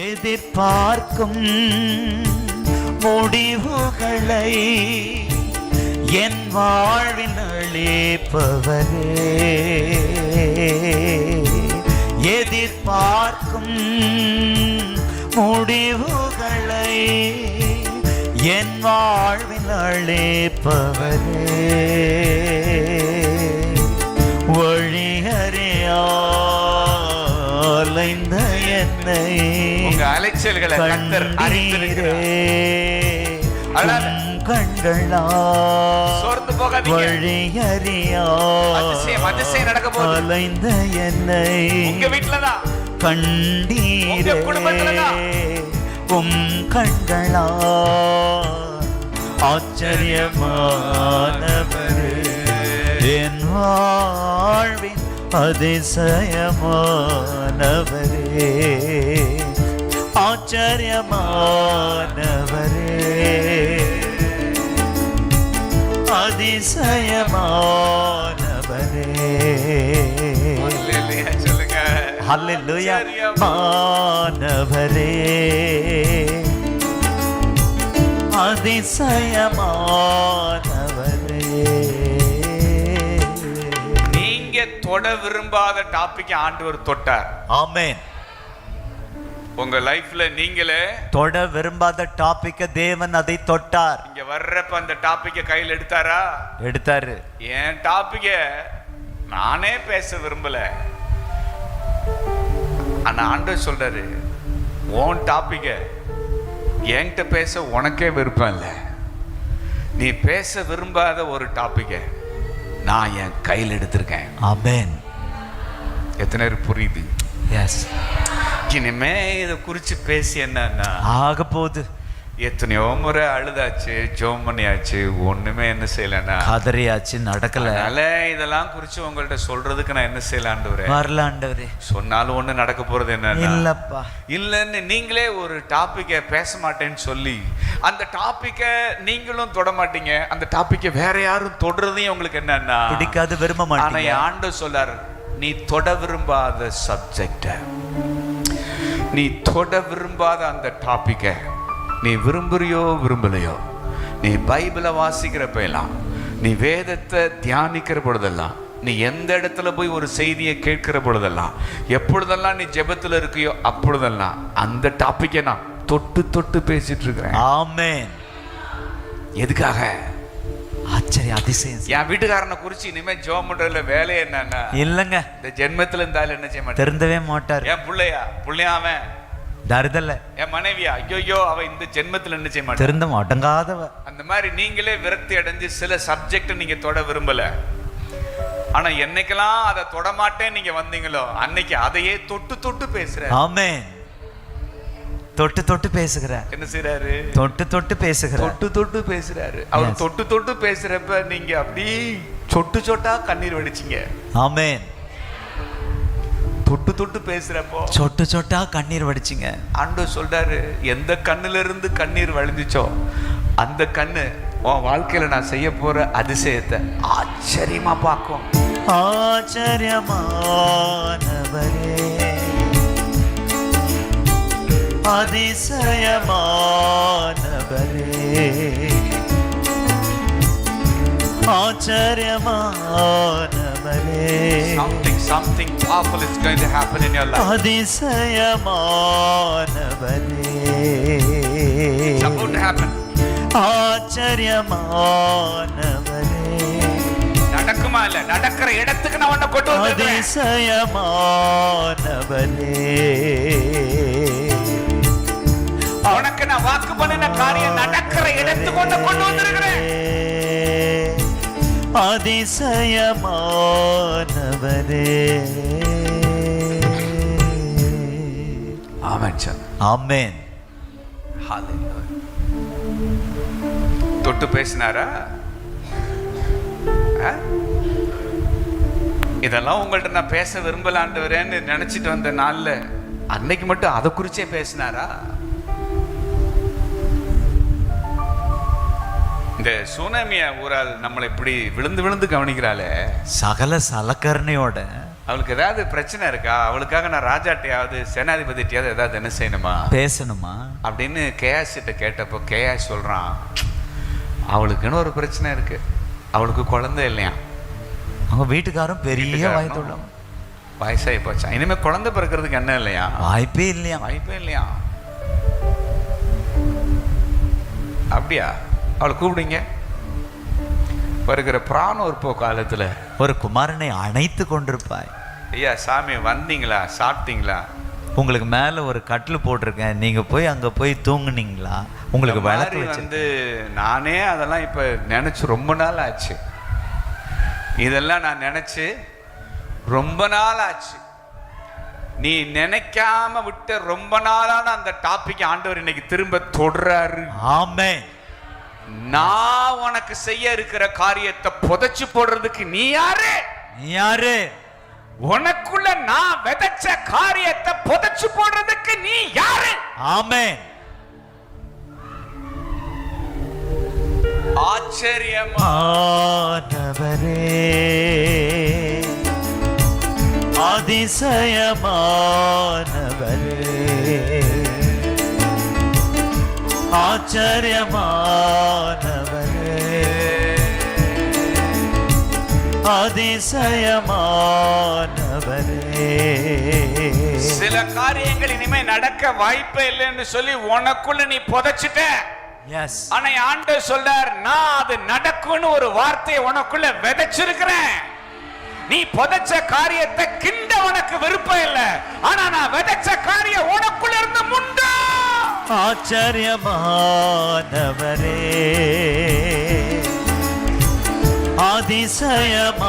எதிர்பார்க்கும் முடிவுகளை என் வாழ்வில் அளிப்பவரே, எதிர்பார்க்கும் முடிவுகளை என் வாழ்வில் அளிப்பவரே, வழியறியாலைந்த என்னை உங்க அலைச்சல்களை கர்த்தர் அறிந்திருக்கிறார். கண்களா சோர்ந்து போகாதீங்க. அதிசயம் நடக்க போகுது. அலைந்த என்னை உங்க வீட்டுலதான், கண்டீரே, கண்களா ஆச்சரியமானவரே, என் வாழ்வின் அதிசயமானவரே, ஆச்சரியமானவரே, அதிசயமானவரே. சொல்லுங்க ஹல்லேலூயா. மானவரே, அதிசயமானவரே. நீங்க தொட விரும்பாத டாபிக் ஆண்டவர் தொட்டார். ஆமென். உங்க லைஃப்ல நீங்களே தொட விரும்பாத டாபிக்க தேவன் அதை தொட்டார். இங்க வர்றப்ப அந்த டாபிக்க கையில் எடுத்தாரா? எடுத்தாரு. என் டாபிக்க நானே பேச விரும்பல, ஆனா ஆண்டவர் சொல்றாரு, உன் டாபிக்க என்கிட்ட பேச உனக்கே விருப்பம் இல்லை. நீ பேச விரும்பாத ஒரு டாபிக்க நான் என் கையில் எடுத்திருக்கேன். ஆமென். எத்தனை பேர் புரியுது? எஸ். இனிமே இதை குறிச்சு பேசி என்னன்னா ஆக போகுது. எத்தனையோ முறை அழுதாச்சு, ஜோம் பண்ணியாச்சு, ஒண்ணுமே என்ன செய்யலன்னா கதறியாச்சு, நடக்கல. அதனால இதெல்லாம் குறிச்சு உங்கள்ட்ட சொல்றதுக்கு நான் என்ன செய்யலாண்டவரே? வரல ஆண்டவரே. சொன்னாலும் ஒண்ணு நடக்க போறது என்ன இல்லப்பா, இல்லன்னு நீங்களே ஒரு டாபிக்க பேச மாட்டேன்னு சொல்லி அந்த டாபிக்க நீங்களும் தொட மாட்டீங்க, அந்த டாபிக்க வேற யாரும் தொடுறதையும் உங்களுக்கு என்னன்னா பிடிக்காது, விரும்ப மாட்டீங்க. ஆனா ஆண்டவர் சொல்றார், நீ தொட விரும்பாத சப்ஜெக்ட, நீ தொட விரும்பாத அந்த டாபிக்க நீ விரும்புறியோ விரும்பலையோ, நீ பைபிளை வாசிக்கிறப்ப எல்லாம், நீ வேதத்தை தியானிக்கிற பொழுதெல்லாம், நீ எந்த இடத்துல போய் ஒரு செய்தியை கேட்கிற பொழுதெல்லாம், எப்பொழுதெல்லாம் நீ ஜெபத்துல இருக்கியோ அப்பொழுதெல்லாம் அந்த டாபிக்கை நான் தொட்டு தொட்டு பேசிட்டு இருக்கிறேன். ஆமென். எதுக்காக? ஆச்சரிய அதிசயம். என் வீட்டுக்காரனை குறிச்சு இனிமே ஜெபம் பண்றதுல வேலை என்னன்னா இல்லங்க, இந்த ஜென்மத்துல இருந்தாலும் என்ன செய்ய மாட்டேன், திருந்தவே மாட்டார். என் பிள்ளையா அவன் தருதல்ல, என் மனைவியா ஐயோ அவ இந்த ஜென்மத்துல என்ன செய்ய மாட்டேன், திருந்த மாட்டங்காதவ. அந்த மாதிரி நீங்களே விரக்தி அடைஞ்சு சில சப்ஜெக்ட் நீங்க தொட விரும்பல, ஆனா என்னைக்கெல்லாம் அதை தொட மாட்டேன் நீங்க வந்தீங்களோ அன்னைக்கு அதையே தொட்டு தொட்டு பேசுற. ஆமென். தொட்டு தொட்டு பேசுகிறார். என்ன செய்யறாரு? தொட்டு தொட்டு பேசுகிறார். தொட்டு தொட்டு பேசுறாரு. அவர் தொட்டு தொட்டு பேசுறப்ப நீங்க அப்படி சொட்டு சொட்டா கண்ணீர் வடிச்சீங்க. ஆமென். தொட்டு தொட்டு பேசுறப்போ சொட்டு சொட்டா கண்ணீர் வடிச்சிங்க. ஆண்டவர் சொல்றாரு, எந்த கண்ணுல இருந்து கண்ணீர் வழிஞ்சிச்சோ அந்த கண்ணு உன் வாழ்க்கையில நான் செய்ய போற அதிசயத்தை ஆச்சரியமா பார்க்கும். ஆச்சரியமானவரே, அதிசயமானவரே, ஆச்சரியமானவரே. Something powerful is going to happen in your life. அதிசயமானவரே, It's about to happen. ஆச்சரியமானவரே, நடக்குமா இல்ல? நடக்கிற இடத்துக்கு நான் உன்னை கொண்டு வந்திருக்கிறேன். அதிசயமானவரே, உனக்கு நான் வாக்கு பண்ணின காரியம் நடக்கிற இடத்துக்கு உன்னை கொண்டு வந்திருக்கிறேன். அதிசயமானவரே. Amen sir. ஆமென். ஹalleluya. தொட்டு பேசினாரா? இதெல்லாம் உங்கள்ட்ட நான் பேச விரும்பலாண்டவரேன்னு நினைச்சிட்டு வந்த நாள்ல அன்னைக்கு மட்டும் அதை குறிச்சே பேசினாரா? இந்த சுனாமிய ஊரால் நம்மளை இப்படி விழுந்து விழுந்து கவனிக்கிறாளே, சகல சலக்கரணையோட அவளுக்கு ஏதாவது பிரச்சனை இருக்கா? அவளுக்காக நான் ராஜாட்டையாவது சேனாதிபதிட்டையாவது ஏதாவது என்ன செய்யணுமா, பேசணுமா அப்படின்னு கேயாசிட்ட கேட்டப்போ கேயாஸ் சொல்றான், அவளுக்குன்னு ஒரு பிரச்சனை இருக்கு. அவளுக்கு குழந்தை இல்லையா. அவங்க வீட்டுக்காரும் பெரிய வயதுள்ளவங்க, வயசாகி போச்சா. இனிமே குழந்தை பிறக்கிறதுக்கு என்ன இல்லையா, வாய்ப்பே இல்லையா. வாய்ப்பே இல்லையா. அப்படியா? அவளை கூப்பிடுங்க. வருகிற பிராணோற்போ காலத்துல ஒரு குமாரனை அணைத்து கொண்டிருப்பாய். ஐயா சாமி வந்தீங்களா, சாப்பிட்டீங்களா? உங்களுக்கு மேல ஒரு கட்டில் போட்டிருக்கேன், நீங்க போய் அங்க போய் தூங்குனீங்களா? உங்களுக்கு விளக்கு வந்து நானே அதெல்லாம் இப்ப நினைச்சு ரொம்ப நாள் ஆச்சு. இதெல்லாம் நான் நினைச்சு ரொம்ப நாள் ஆச்சு. நீ நினைக்காம விட்ட ரொம்ப நாளான அந்த டாபிக் ஆண்டவர் இன்னைக்கு திரும்ப தொடர்றாரு. ஆமென். நான் உனக்கு செய்ய இருக்கிற காரியத்தை புதைச்சு போடுறதுக்கு நீ யாரு? நீ யாரு? உனக்குள்ள நான் விதைச்ச காரியத்தை புதைச்சு போடுறதுக்கு நீ யாரு? ஆமென். ஆச்சரியமானவரே, அதிசயமானவரே, ஆச்சரியமானவரே, அதிசயமானவரே. சில காரியங்கள் இனிமே நடக்க வாய்ப்பே இல்லைன்னு சொல்லி உனக்குள்ள நீ புதைச்சிட்ட. ஆனா ஆண்டவர் சொல்றார், நான் அது நடக்கும்னு ஒரு வார்த்தையை உனக்குள்ள விதைச்சிருக்கிறேன். நீ புதைச்ச காரியத்தை கிண்ட உனக்கு விருப்பம் இல்லை, ஆனா நான் விதைச்ச காரியம் உனக்குள்ள இருந்து முண்டா. ஆச்சரியமானவரே, அதிசயமானவரே,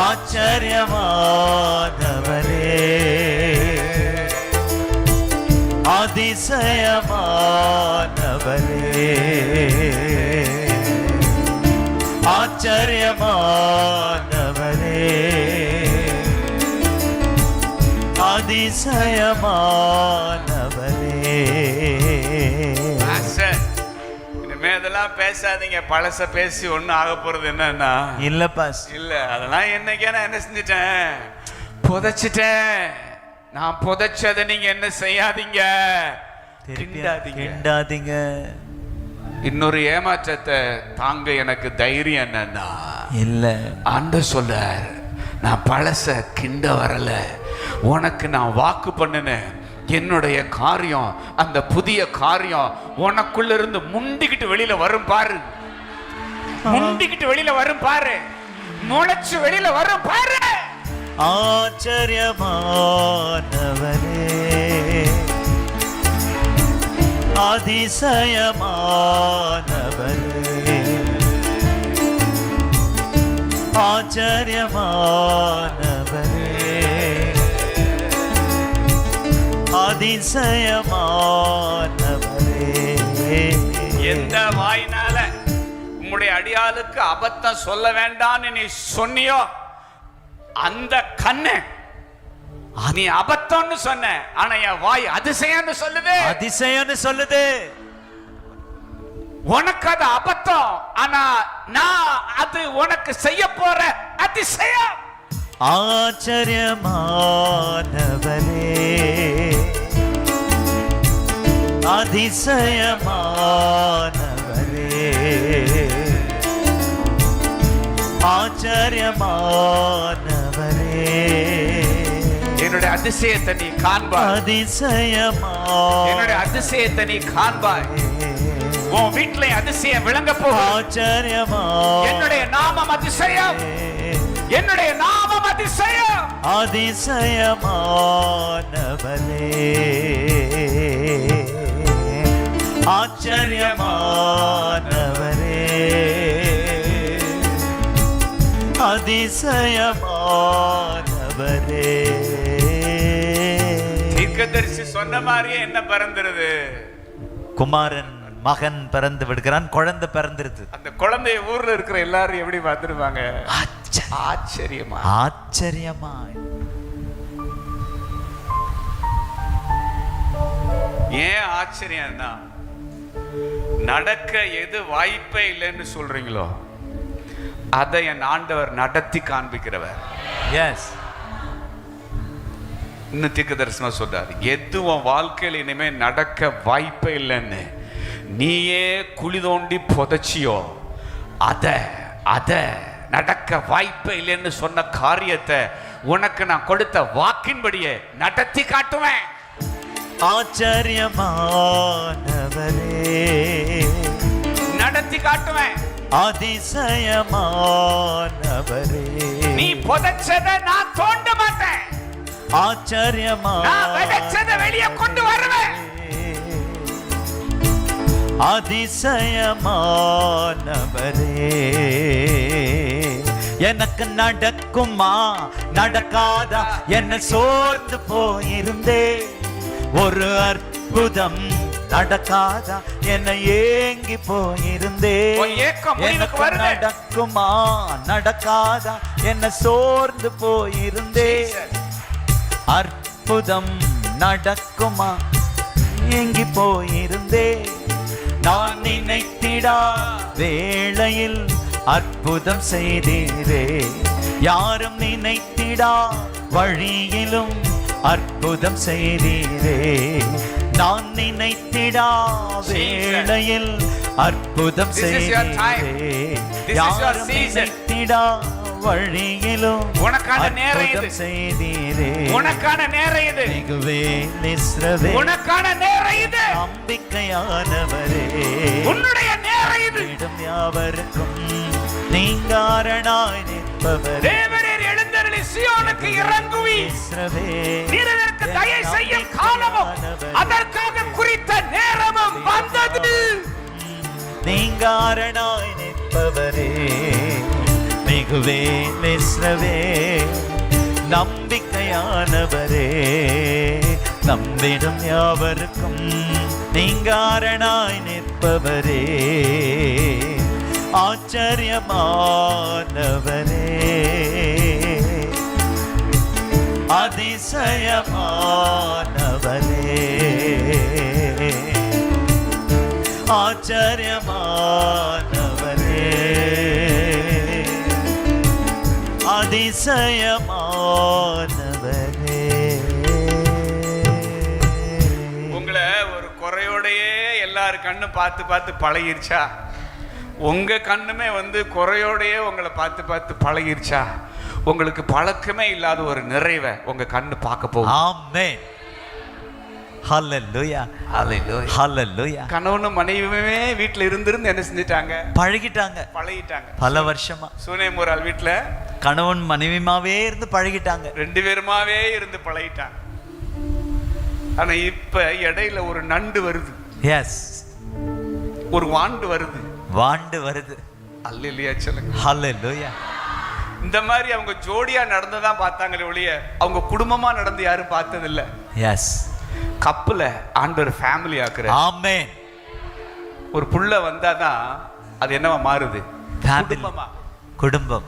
ஆச்சரியமானவரே, அதிசயமானவரே, ஆச்சரியமானவரே, அதிசயமானவரே. இனிமே அதெல்லாம் பேசாதீங்க. பழச பேசி ஒன்னும் ஆக போறது என்னன்னா இல்ல பாஸ், இல்ல அதெல்லாம் என்னைக்கே நான் என்ன செஞ்சிட்டேன், புதைச்சிட்டேன். நான் புதைச்சதை நீங்க என்ன செய்யாதீங்க, கிண்டாதீங்க. இன்னொரு ஏமாற்றத்தை தாங்க எனக்கு தைரியம் என்னன்னா இல்ல. ஆண்டவர் சொல்றார், நான் பழச கிண்ட வரல, உனக்கு நான் வாக்கு பண்ணினேன். என்னுடைய காரியம், அந்த புதிய காரியம் உனக்குள்ள இருந்து முண்டிக்கிட்டு வெளியில வரும் பாரு. முண்டிக்கிட்டு வெளியில வரும் பாரு, முளைச்சு வெளியில வரும் பாரு. ஆச்சரியமானவரே, அதிசயமானவரே, ஆச்சரியமானவரே, அதிசயமானவரே. எந்த வாயினால உம்முடைய அடியாளுக்கு அபத்தம் சொல்ல வேண்டாம்னு நீ சொன்னியோ, அந்த கண்ணு நீ அபத்தம்னு சொன்ன, ஆனா என் வாய் அதிசயம்னு சொல்லுது. அதிசயம்னு சொல்லுது. உனக்கு அது அபத்தம், ஆனா நான் அது உனக்கு செய்ய போற அதிசயம். ஆச்சரியமானவரே, அதிசயமானவரே, ஆச்சரியமானவரே. என்னுடைய அதிசயத்தை நீ காண்பாய். என்னுடைய அதிசயத்தை நீ காண்பாய். உன் வீட்டுல அதிசயம் விளங்க போகும். ஆச்சரியமா. என்னுடைய நாமம் அதிசயம். என்னுடைய நாமம் அதிசயம். அதிசயமானவரே, ஆச்சரியமானவரே, அதிசயமானவரே. தீர்க்கதரிசி சொன்ன மாதிரியே என்ன பிறந்திருது? குமாரன் மகன் பிறந்து விடுகிறான், குழந்தை பிறந்திருது. அந்த குழந்தைய ஊர்ல இருக்கிற எல்லாரும் எப்படி பார்த்துருவாங்க? ஆச்சரியமா ஆச்சரியமா. ஏன் ஆச்சரியம்னா, நடக்க எது வாய்ப்பே இல்லைன்னு சொல்றீங்களோ அதை என் ஆண்டவர் நடத்தி காண்பிக்கிறவர். எஸ். இன்னும் தீர்க்கதரிசனமா சொல்றாரு, எதுவும் வாழ்க்கையில் இனிமே நடக்க வாய்ப்பே இல்லைன்னு நீயே குழி தோண்டி புதைச்சியோ அத நடக்க வாய்ப்பே இல்லைன்னு சொன்ன காரியத்தை உனக்கு நான் கொடுத்த வாக்கின்படியே நடத்தி காட்டுவேன். ஆச்சரியமானவரே, நடத்தி காட்டுவேன். அதிசயமானவரே, நீ புதைச்சதை நான் தோண்ட மாட்டேன். நான் விதைச்சதை வெளியே கொண்டு வருவேன். அதிசயமானவரே, எனக்கு நடக்குமா நடக்காதா என்ன சோர்ந்து போயிருந்தே, ஒரு அற்புதம் நடக்காதா என்ன ஏங்கி போயிருந்தே, எனக்கு நடக்குமா நடக்காதா என்ன சோர்ந்து போயிருந்தே, அற்புதம் நடக்குமா ஏங்கி போயிருந்தே, நான் நினைத்திடா வேளையில் அற்புதம் செய்தீரே, யாரும் நினைத்திடா வழியிலும் அற்புதம் செய்தீரே, நான் நினைத்திடா வேளையில் அற்புதம் செய்தீரே, யாரும் நினைத்திடா வழியிலும் உனக்கான நேரம் இது செய்தீரே, உனக்கான நேரம் இது, உனக்கான நேரம் இது, நம்பிக்கையானவரே உன்னுடைய நேரம் இது, யாவருக்கும் நீங்காரணாய் நிற்பவரே, தேவரீர் எழுந்தருளி சீயோனுக்கு இறங்குவீர், நீர் அதற்கு தயை செய்யும் காலமும் அதற்காக குறித்த நேரமும் வந்தது. நீங்காரணாய் நிற்பவரே, மிகுவே மிஸ்ரவே, நம்பிக்கையானவரே, நம்பிடும் யாவருக்கும் நீங்காரணாய் நிற்பவரே, ஆச்சரியமானவரே, அதிசயமானவரே, ஆச்சரியமானவரே, அதிசயமானவரே. உங்களை ஒரு குறையோடையே எல்லாரும் கண்ணு பார்த்து பார்த்து பழகிருச்சா? உங்க கண்ணுமே குறையோடையே உங்களை பார்த்து பார்த்து பழகிருச்சா? உங்களுக்கு பழக்கமே இல்லாத ஒரு நிறைவை உங்க கண்ணு பார்க்க போகும். ஆமென். ஹல்லேலூயா, ஹல்லேலூயா, ஹல்லேலூயா. கணவனும் மனைவியுமே வீட்டுல இருந்து என்ன செஞ்சிட்டாங்க? பழகிட்டாங்க. பல வருஷமா சூனேமூரால் வீட்டுல கணவன் மனைவிமாவே இருந்து பழகிட்டாங்க, 2 பேருமாவே இருந்து பழகிட்டாங்க. ஆனா இப்ப இடையில ஒரு நண்டு வருது. எஸ். ஒரு வாண்டு வருது. அல்லேலூயா சொல்லுங்க. ஹல்லேலூயா. இந்த மாதிரி அவங்க ஜோடியா நடந்துதான் பார்த்தாங்களே ஒழிய அவங்க குடும்பமா நடந்து யாரும் பார்த்ததில்லை. எஸ். கப்புல ஆண்டவர் ஃபேமிலி ஆக்குற. ஆமென். ஒரு புள்ள வந்தாதான் அது என்னவா மாறுது? குடும்பமா. குடும்பம்.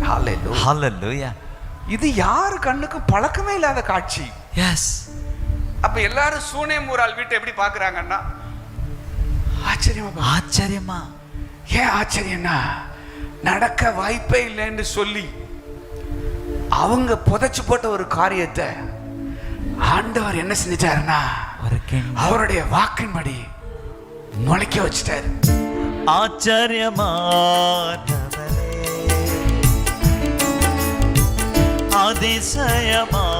ஹல்லேலூயா, ஹல்லேலூயா. இது யாரு கண்ணுக்கு பழக்கமே இல்லாத காட்சி. எஸ். அப்ப எல்லாரும் சூனேமூரால் வீட்டை எப்படி பாக்குறாங்கன்னா ஆச்சரியமா. ஏன் ஆச்சரியம்னா நடக்க வாய்ப்பே இல்லைன்னு சொல்லி அவங்க புதைச்சு போட்ட ஒரு காரியத்தை ஆண்டவர் என்ன செஞ்சிட்டாருன்னா அவருடைய வாக்கின்படி முளைக்க வச்சிட்டாரு. ஆச்சரியமானவரே, அதிசயமானவரே,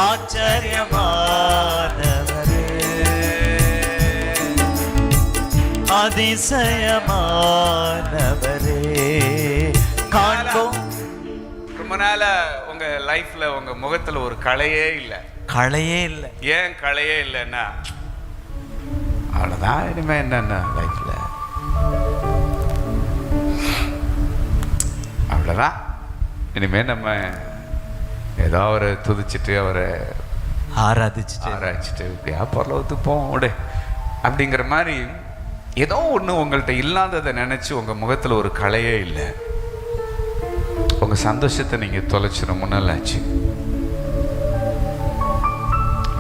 ஆச்சரியமானவரே, அதிசயமானவரே. காண்போம். ரொம்ப நாள உங்க லைஃப்ல உங்க முகத்துல ஒரு களையே இல்லை. ஏன் களையே இல்லைன்னா அவ்வளவுதான். இனிமே என்னன்னா லைஃப்ல அவ்வளவுதான். இனிமே நம்ம ஏதோ அவரை துதிச்சுட்டு அவரை ஆராய்ச்சிட்டு இப்படியா பரலோகத்துக்கு போவோம் அப்படிங்கிற மாதிரி ஏதோ ஒன்று உங்கள்கிட்ட இல்லாததை நினைச்சு உங்க முகத்துல ஒரு களையே இல்லை. உங்க சந்தோஷத்தை நீங்க தொலைச்சிட முன்னாலாச்சு.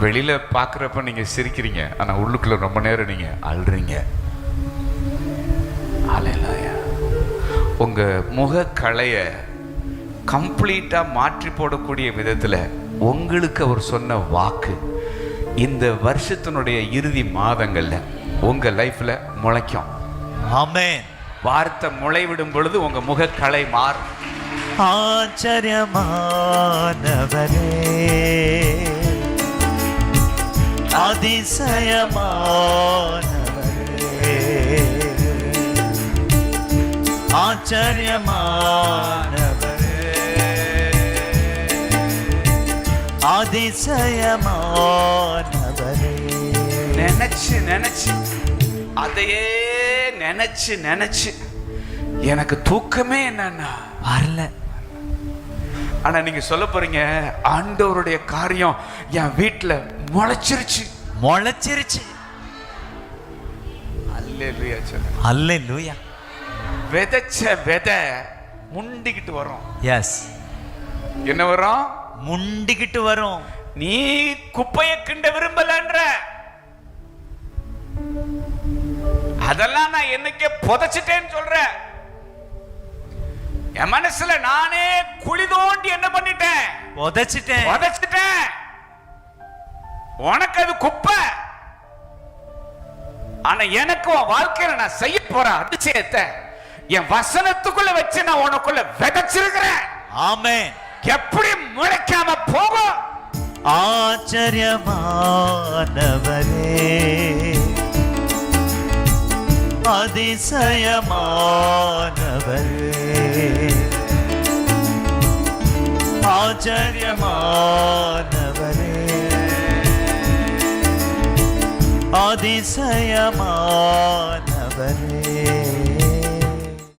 வெளியில பார்க்குறப்ப நீங்க சிரிக்கிறீங்க, ஆனா உள்ளுக்குள்ள ரொம்ப நேரம் நீங்க அழுறீங்க. ஹல்லேலூயா. உங்க முக கலைய கம்ப்ளீட்டா மாற்றி போடக்கூடிய விதத்துல உங்களுக்கு அவர் சொன்ன வாக்கு இந்த வருஷத்தினுடைய இறுதி மாதங்கள்ல உங்க லைஃப்ல முளைக்கும். ஆமென். வார்த்தை முளைவிடும் பொழுது உங்க முக கலை மாறும். ஆச்சரியமானவரே, அதிசயமானவரே, ஆச்சரியமானவரே, அதிசயமானவரே. நினைச்சு நினைச்சு அதையே நினைச்சு நினைச்சு எனக்கு தூக்கமே என்னன்னா வரல. ஆனா நீங்க சொல்ல போறீங்க, ஆண்டவருடைய காரியம் என் வீட்டுல முளைச்சிருச்சு. முளைச்சிருச்சு. அல்லேலூயா சொல்லுங்க. அல்லேலூயா. விதைச்ச விதை முண்டிக்கிட்டு வரும். எஸ். என்ன வரும்? முண்டிக்கிட்டு வரும். நீ குப்பையை கிண்ட விரும்பலன்ற, அதெல்லாம் நான் என்னைக்கே புதைச்சிட்டேன்னு சொல்றேன். என் மனசுல நானே குழி தோண்டி என்ன பண்ணிட்டேன்? புதைச்சிட்டேன். உனக்கு அது குப்பை. ஆனா எனக்கு உன் வாழ்க்கையில நான் செய்ய போற அதிசயத்தை என் வசனத்துக்குள்ள வச்சு நான் உனக்குள்ள விதைச்சிருக்கிறேன். ஆமென். எப்படி முளைக்காம போகும்? ஆச்சரியமானவரே, அதிசயமானவரே, ஆச்சரியமானவரே, அதிசயமானவரே,